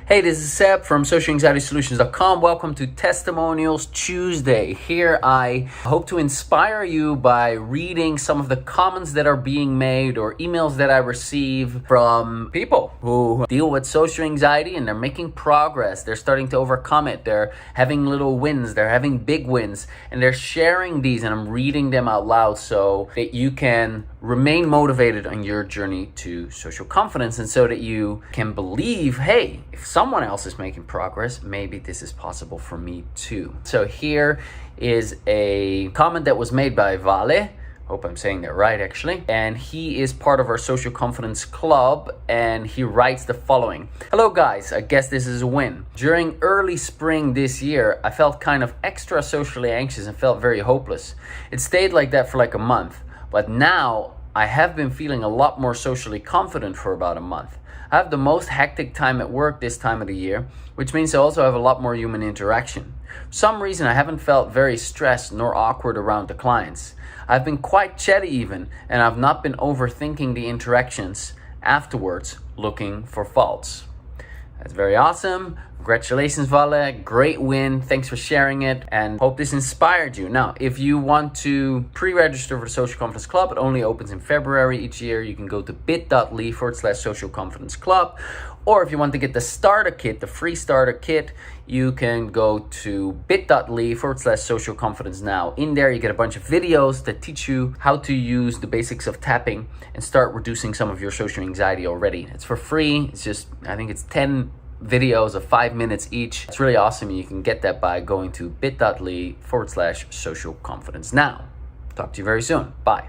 Hey, this is Seb from socialanxietysolutions.com. Welcome to Testimonials Tuesday. Here I hope to inspire you by reading some of the comments that are being made or emails that I receive from people who deal with social anxiety and they're making progress. They're starting to overcome it. They're having little wins. They're having big wins. And they're sharing these, and I'm reading them out loud so that you can remain motivated on your journey to social confidence, and so that you can believe, hey, if someone else is making progress, maybe this is possible for me too. So here is a comment that was made by Valle. Hope I'm saying that right, actually. And he is part of our Social Confidence Club, and he writes the following. Hello guys, I guess this is a win. During early spring this year, I felt kind of extra socially anxious and felt very hopeless. It stayed like that for like a month, but now I have been feeling a lot more socially confident for about a month. I have the most hectic time at work this time of the year, which means I also have a lot more human interaction. For some reason, I haven't felt very stressed nor awkward around the clients. I've been quite chatty even, and I've not been overthinking the interactions afterwards, looking for faults. That's very awesome. Congratulations, Valle. Great win. Thanks for sharing it, and hope this inspired you. Now, if you want to pre-register for the Social Confidence Club, it only opens in February each year. You can go to bit.ly/Social Confidence Club. Or if you want to get the starter kit, the free starter kit, you can go to bit.ly/Social Confidence Now. In there, you get a bunch of videos that teach you how to use the basics of tapping and start reducing some of your social anxiety already. It's for free. It's just, I think it's 10 videos of 5 minutes each. It's really awesome. You can get that by going to bit.ly/Social Confidence Now. Talk to you very soon. Bye.